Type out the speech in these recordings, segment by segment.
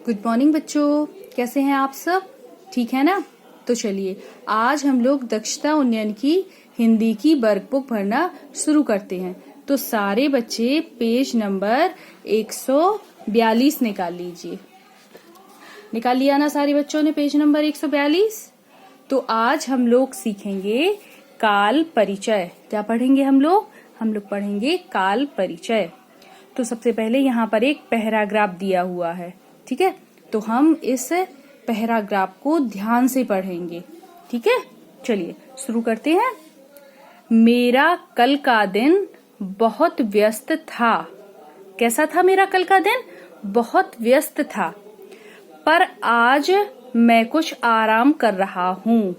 Good morning बच्चों, कैसे हैं आप सब? ठीक है ना? तो चलिए आज हम लोग दक्षता उन्नयन की हिंदी की वर्कबुक भरना शुरू करते हैं। तो सारे बच्चे पेज नंबर 142 निकाल लीजिए। निकाल लिया ना सारे बच्चों ने पेज नंबर 142? तो आज हम लोग सीखेंगे काल परिचय। क्या पढ़ेंगे हम लोग? हम लोग पढ़ेंगे काल परिचय। तो सबसे पहले यहाँ पर एक पैराग्राफ दिया हुआ है, ठीक है? तो हम इस पैराग्राफ को ध्यान से पढ़ेंगे, ठीक है? चलिए शुरू करते हैं। मेरा कल का दिन बहुत व्यस्त था। कैसा था मेरा कल का दिन? बहुत व्यस्त था, पर आज मैं कुछ आराम कर रहा हूँ।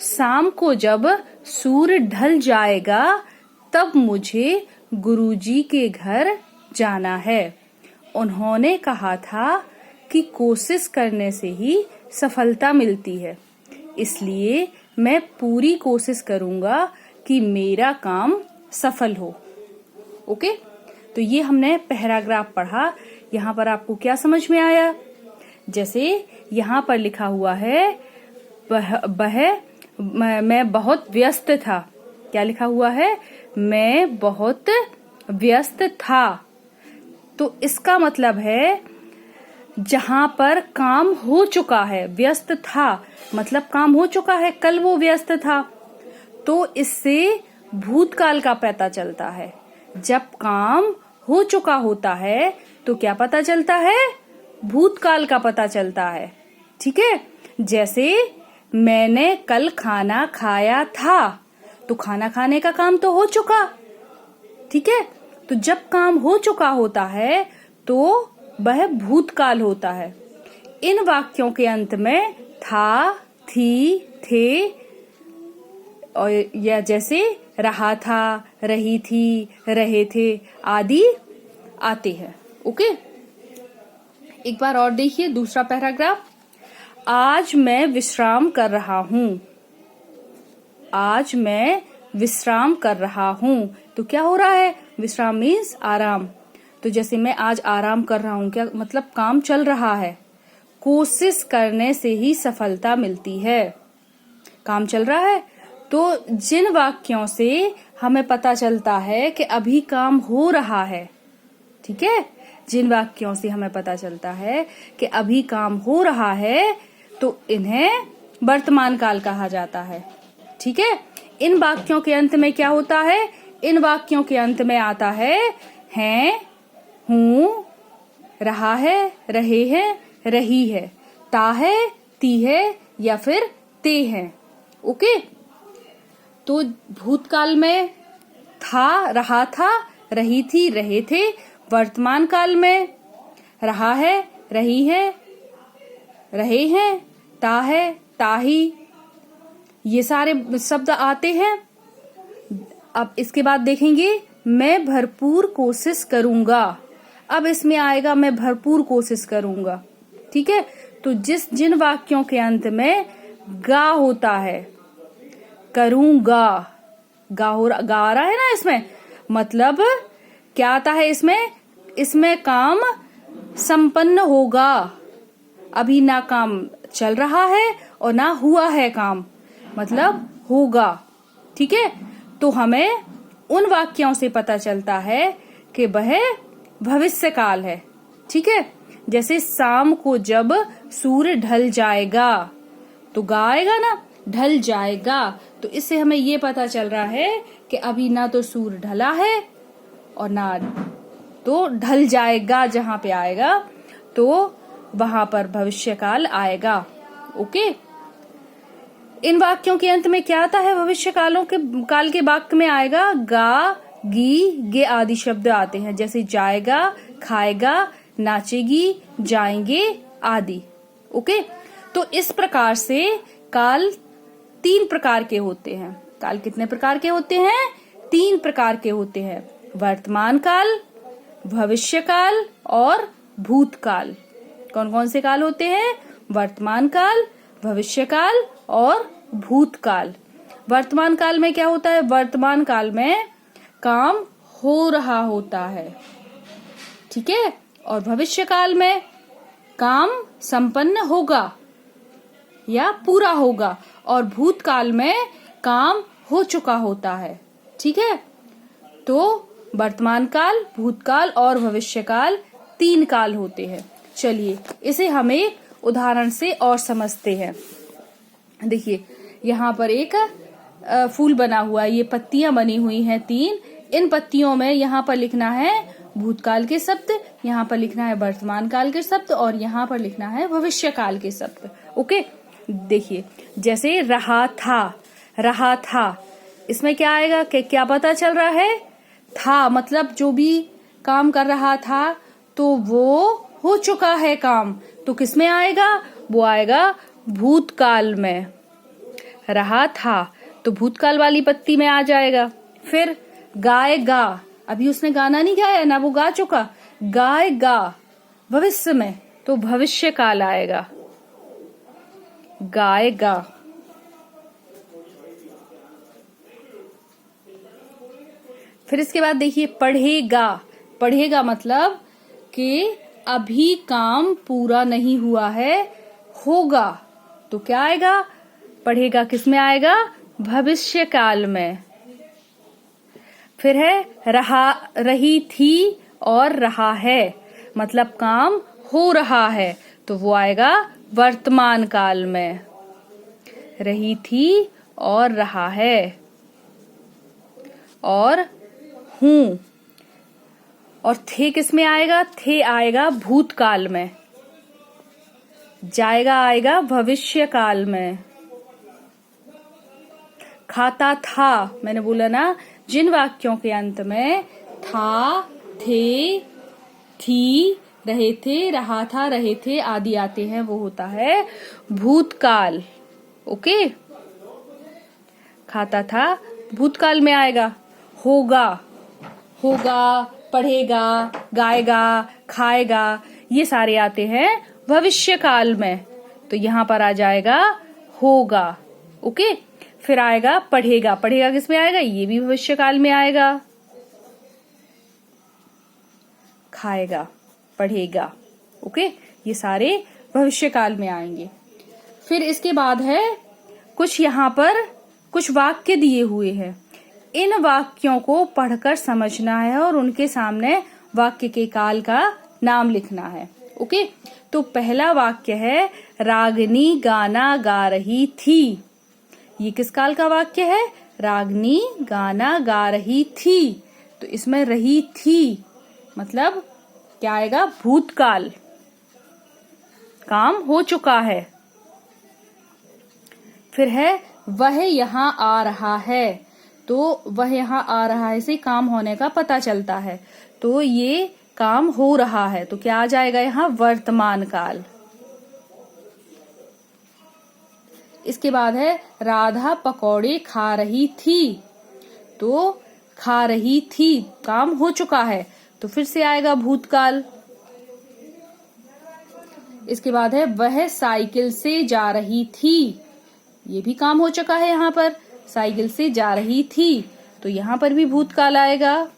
शाम को जब सूर्य ढल जाएगा तब मुझे गुरुजी के घर जाना है। उन्होंने कहा था कि कोशिश करने से ही सफलता मिलती है, इसलिए मैं पूरी कोशिश करूंगा कि मेरा काम सफल हो। ओके, तो ये हमने पैराग्राफ पढ़ा। यहाँ पर आपको क्या समझ में आया? जैसे यहाँ पर लिखा हुआ है मैं बहुत व्यस्त था। क्या लिखा हुआ है? मैं बहुत व्यस्त था। तो इसका मतलब है जहां पर काम हो चुका है, व्यस्त था मतलब काम हो चुका है, कल वो व्यस्त था, तो इससे भूतकाल का पता चलता है। जब काम हो चुका होता है तो क्या पता चलता है? भूतकाल का पता चलता है, ठीक है? जैसे मैंने कल खाना खाया था, तो खाना खाने का काम तो हो चुका, ठीक है? तो जब काम हो चुका होता है तो वह भूतकाल होता है। इन वाक्यों के अंत में था, थी, थे और या जैसे रहा था, रही थी, रहे थे आदि आते हैं। ओके, एक बार और देखिए दूसरा पैराग्राफ। आज मैं विश्राम कर रहा हूँ। आज मैं विश्राम कर रहा हूँ। तो क्या हो रहा है? विश्राम मीन्स आराम। तो जैसे मैं आज आराम कर रहा हूँ, क्या मतलब? काम चल रहा है। कोशिश करने से ही सफलता मिलती है। काम चल रहा है। तो जिन वाक्यों से हमें पता चलता है कि अभी काम हो रहा है, ठीक है? जिन वाक्यों से हमें पता चलता है कि अभी काम हो रहा है तो इन्हें वर्तमान काल कहा जाता है, ठीक है? इन वाक्यों के अंत में क्या होता है? इन वाक्यों के अंत में आता है, हूँ, रहा है, रहे हैं, रही है, ता है, ती है या फिर ते हैं। ओके, तो भूतकाल में था, रहा था, रही थी, रहे थे। वर्तमान काल में रहा है, रही है, रहे हैं, ता है, ताही, ये सारे शब्द आते हैं। अब इसके बाद देखेंगे मैं भरपूर कोशिश करूंगा। अब इसमें आएगा मैं भरपूर कोशिश करूंगा, ठीक है? तो जिन वाक्यों के अंत में गा होता है, करूंगा, गा आ रहा है ना इसमें, मतलब क्या आता है इसमें काम संपन्न होगा। अभी ना काम चल रहा है और ना हुआ है काम, मतलब होगा, ठीक है? तो हमें उन वाक्यों से पता चलता है कि वह भविष्य काल है, ठीक है? जैसे शाम को जब सूर्य ढल जाएगा, तो गा आएगा ना, ढल जाएगा। तो इससे हमें ये पता चल रहा है कि अभी ना तो सूर्य ढला है और ना तो ढल जाएगा। जहां पे आएगा तो वहां पर भविष्य काल आएगा। ओके, इन वाक्यों के अंत में क्या आता है? भविष्य काल के वाक्य में आएगा गा, गी, गे आदि शब्द आते हैं। जैसे जाएगा, खाएगा, नाचेगी, जाएंगे आदि। ओके, तो इस प्रकार से काल 3 प्रकार के होते हैं। काल कितने प्रकार के होते हैं? 3 प्रकार के होते हैं। वर्तमान काल, भविष्य काल और भूतकाल। कौन कौन से काल होते हैं? वर्तमान काल, भविष्य काल और भूतकाल। वर्तमान काल में क्या होता है? वर्तमान काल में काम हो रहा होता है, ठीक है? और भविष्य काल में काम संपन्न होगा या पूरा होगा, और भूतकाल में काम हो चुका होता है। ठीक है, तो वर्तमान काल, भूतकाल और भविष्यकाल 3 काल होते हैं। चलिए इसे हम एक उदाहरण से और समझते हैं। देखिए यहाँ पर एक फूल बना हुआ है, ये पत्तियां बनी हुई हैं 3। इन पत्तियों में यहाँ पर लिखना है भूतकाल के शब्द, यहाँ पर लिखना है वर्तमान काल के शब्द, और यहाँ पर लिखना है भविष्य काल के शब्द। ओके, देखिए जैसे रहा था, इसमें क्या आएगा, क्या पता चल रहा है, था मतलब जो भी काम कर रहा था तो वो हो चुका है काम, तो किसमें आएगा, वो आएगा भूतकाल में। रहा था तो भूतकाल वाली पत्ती में आ जाएगा। फिर गाएगा, अभी उसने गाना नहीं गाया ना, वो गा चुका, गाएगा भविष्य में, तो भविष्य काल आएगा, गाएगा। फिर इसके बाद देखिए पढ़ेगा मतलब कि अभी काम पूरा नहीं हुआ है, होगा, तो क्या आएगा, पढ़ेगा किसमें आएगा, भविष्य काल में। फिर है रही थी और रहा है, मतलब काम हो रहा है, तो वो आएगा वर्तमान काल में। रही थी और रहा है, और हूं, और थे किसमें आएगा, थे आएगा भूतकाल में। जाएगा आएगा भविष्य काल में। खाता था, मैंने बोला ना जिन वाक्यों के अंत में था, थे, थी, रहे थे, रहा था, रहे थे आदि आते हैं, वो होता है भूतकाल। ओके, खाता था भूतकाल में आएगा। होगा पढ़ेगा, गाएगा, खाएगा, ये सारे आते हैं भविष्य काल में, तो यहाँ पर आ जाएगा होगा। ओके, फिर आएगा पढ़ेगा किसमें आएगा, ये भी भविष्य काल में आएगा। खाएगा, पढ़ेगा, ओके, ये सारे भविष्य काल में आएंगे। फिर इसके बाद है कुछ यहाँ पर कुछ वाक्य दिए हुए हैं, इन वाक्यों को पढ़कर समझना है और उनके सामने वाक्य के काल का नाम लिखना है। ओके, तो पहला वाक्य है रागिनी गाना गा रही थी। ये किस काल का वाक्य है, रागिनी गाना गा रही थी, तो इसमें रही थी मतलब क्या आएगा, भूतकाल, काम हो चुका है। फिर है वह यहाँ आ रहा है, तो वह यहाँ आ रहा है से काम होने का पता चलता है, तो ये काम हो रहा है, तो क्या आ जाएगा यहाँ, वर्तमान काल। इसके बाद है राधा पकौड़े खा रही थी, तो खा रही थी काम हो चुका है, तो फिर से आएगा भूतकाल। इसके बाद है वह साइकिल से जा रही थी, ये भी काम हो चुका है, यहाँ पर साइकिल से जा रही थी, तो यहाँ पर भी भूतकाल आएगा।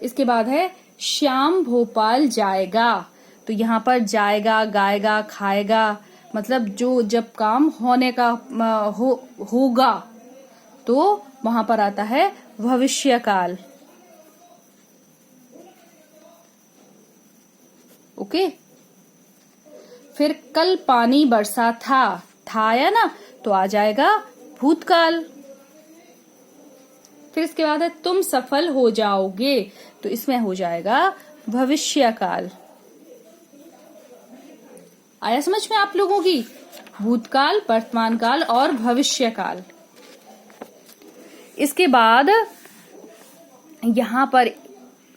इसके बाद है श्याम भोपाल जाएगा, तो यहाँ पर जाएगा, गाएगा, खाएगा, मतलब जो जब काम होने का होगा, तो वहां पर आता है भविष्य काल। ओके, फिर कल पानी बरसा था या ना, तो आ जाएगा भूतकाल। फिर इसके बाद है तुम सफल हो जाओगे, तो इसमें हो जाएगा भविष्य काल। आया समझ में आप लोगों की, भूतकाल, वर्तमान काल और भविष्य काल। इसके बाद यहाँ पर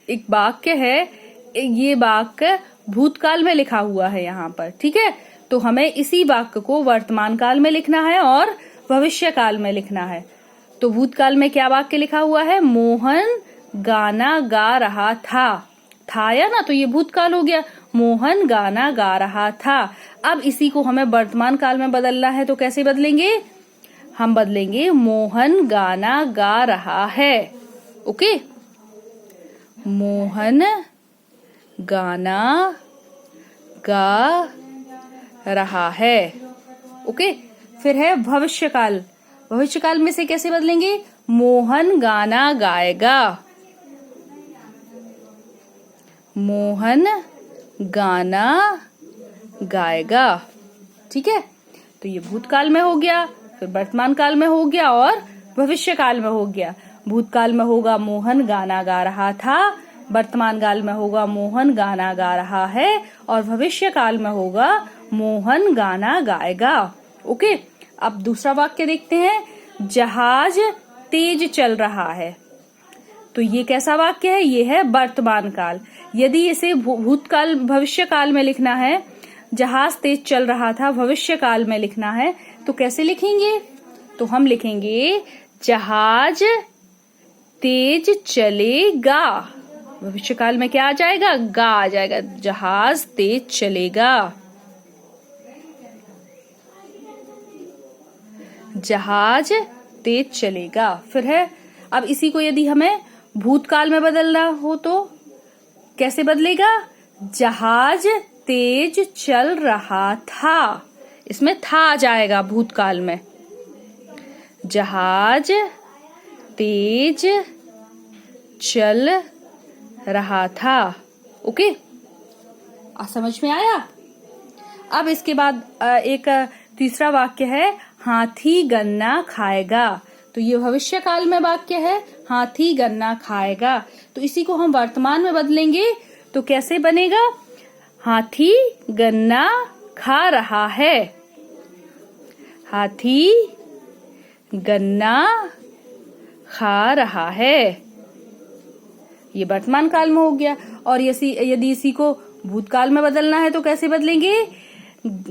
एक वाक्य है, ये वाक्य भूतकाल में लिखा हुआ है यहाँ पर, ठीक है, तो हमें इसी वाक्य को वर्तमान काल में लिखना है और भविष्य काल में लिखना है। तो भूतकाल में क्या वाक्य लिखा हुआ है, मोहन गाना गा रहा था या ना, तो ये भूतकाल हो गया, मोहन गाना गा रहा था। अब इसी को हमें वर्तमान काल में बदलना है, तो कैसे बदलेंगे, हम बदलेंगे मोहन गाना गा रहा है। ओके, मोहन गाना गा रहा है। ओके, फिर है भविष्यकाल। भविष्यकाल में से कैसे बदलेंगे? मोहन गाना गाएगा। मोहन गाना गाएगा। ठीक है, तो ये भूतकाल में हो गया, फिर वर्तमान काल में हो गया और भविष्य काल में हो गया। भूतकाल में होगा मोहन गाना गा रहा था, वर्तमान काल में होगा मोहन गाना गा रहा है और भविष्य काल में होगा मोहन गाना गाएगा। ओके, अब दूसरा वाक्य देखते हैं। जहाज तेज चल रहा है। तो ये कैसा वाक्य है? ये है वर्तमान काल। यदि इसे भूतकाल भविष्य काल में लिखना है, जहाज तेज चल रहा था भविष्य काल में लिखना है, तो कैसे लिखेंगे? तो हम लिखेंगे जहाज तेज चलेगा। भविष्य काल में क्या आ जाएगा? गा आ जाएगा। जहाज तेज चलेगा। जहाज तेज चलेगा। फिर है, अब इसी को यदि हमें भूतकाल में बदलना हो तो कैसे बदलेगा? जहाज तेज चल रहा था। इसमें था आ जाएगा भूतकाल में। जहाज तेज चल रहा था। ओके, समझ में आया? अब इसके बाद एक तीसरा वाक्य है, हाथी गन्ना खाएगा। तो ये भविष्य काल में वाक्य है, हाथी गन्ना खाएगा। तो इसी को हम वर्तमान में बदलेंगे तो कैसे बनेगा? हाथी गन्ना खा रहा है। हाथी गन्ना खा रहा है। ये वर्तमान काल में हो गया। और यदि इसी को भूतकाल में बदलना है तो कैसे बदलेंगे?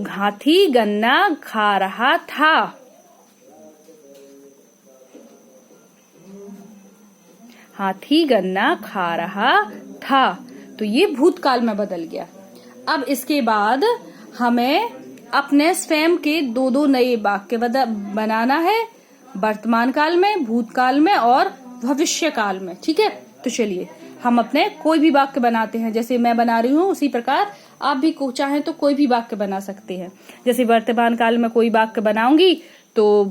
हाथी गन्ना खा रहा था। हाथी गन्ना खा रहा था। तो ये भूतकाल में बदल गया। अब इसके बाद हमें अपने स्वयं के दो नए वाक्य बनाना है, वर्तमान काल में, भूतकाल में और भविष्य काल में। ठीक है, तो चलिए हम अपने कोई भी वाक्य बनाते हैं। जैसे मैं बना रही हूँ उसी प्रकार आप भी चाहें तो कोई भी वाक्य बना सकते हैं। जैसे वर्तमान काल में कोई वाक्य बनाऊंगी तो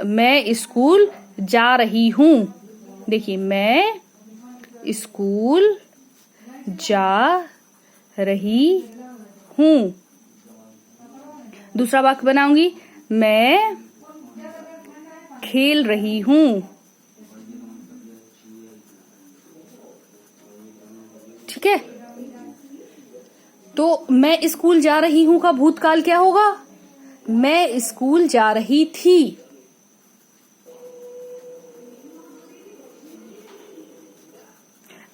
मैं स्कूल जा रही हूँ। देखिए, मैं स्कूल जा रही हूँ। दूसरा वाक्य बनाऊंगी, मैं खेल रही हूँ। ठीक है, तो मैं स्कूल जा रही हूँ का भूतकाल क्या होगा? मैं स्कूल जा रही थी।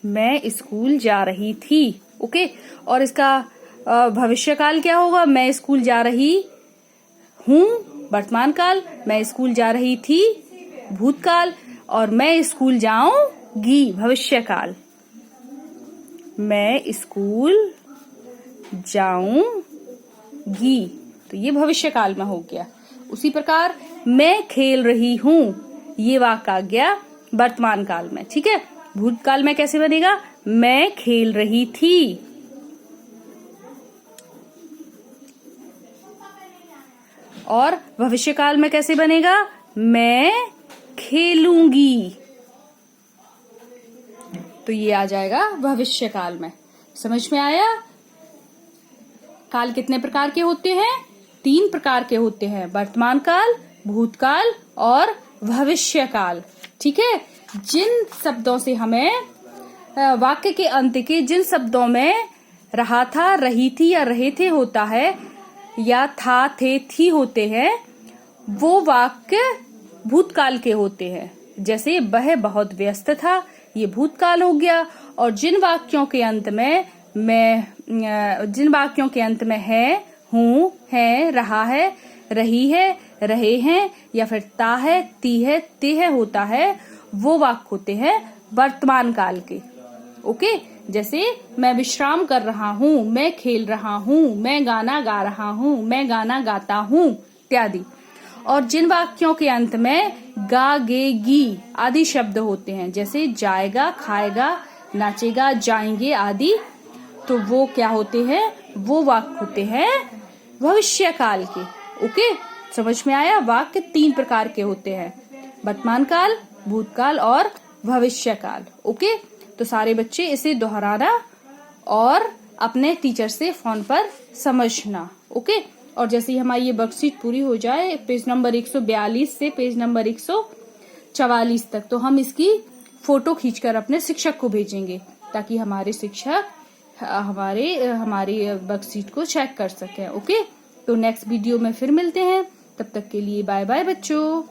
मैं स्कूल जा रही थी। ओके, और इसका भविष्य काल क्या होगा? मैं स्कूल जा रही हूँ वर्तमान काल, मैं स्कूल जा रही थी भूतकाल और मैं स्कूल जाऊंगी भविष्य काल। मैं स्कूल जाऊंगी, तो ये भविष्य काल में हो गया। उसी प्रकार मैं खेल रही हूँ, ये वाक्य आ गया वर्तमान काल में। ठीक है, भूतकाल में कैसे बनेगा? मैं खेल रही थी। और भविष्य काल में कैसे बनेगा? मैं खेलूंगी। तो ये आ जाएगा भविष्य काल में। समझ में आया? काल कितने प्रकार के होते हैं? 3 प्रकार के होते हैं, वर्तमान काल, भूतकाल और भविष्य काल। ठीक है, जिन शब्दों से हमें वाक्य के अंत के जिन शब्दों में रहा था, रही थी या रहे थे होता है, या था, थे, थी होते हैं, वो वाक्य भूतकाल के होते हैं। जैसे वह बहुत व्यस्त था, ये भूतकाल हो गया। और जिन वाक्यों के अंत में है, हूँ, है, रहा है, रही है, रहे हैं या फिर ता है, ती है, ते है होता है, वो वाक्य होते हैं वर्तमान काल के। ओके, जैसे मैं विश्राम कर रहा हूँ, मैं खेल रहा हूँ, मैं गाना गा रहा हूँ, मैं गाना गाता हूँ इत्यादि। और जिन वाक्यों के अंत में गा, गे, गी आदि शब्द होते हैं, जैसे जाएगा, खाएगा, नाचेगा, जाएंगे आदि, तो वो क्या होते हैं? वो वाक्य होते हैं भविष्य काल के। ओके, समझ में आया? वाक्य 3 प्रकार के होते हैं, वर्तमान काल, भूतकाल और भविष्य काल। ओके, तो सारे बच्चे इसे दोहराना और अपने टीचर से फोन पर समझना। ओके, और जैसे ही हमारी ये वर्कशीट पूरी हो जाए पेज नंबर 142 से पेज नंबर 144 तक, तो हम इसकी फोटो खींचकर अपने शिक्षक को भेजेंगे ताकि हमारे शिक्षक हमारी वर्कशीट को चेक कर सकें। ओके, तो नेक्स्ट वीडियो में फिर मिलते हैं, तब तक के लिए बाय बाय बच्चों।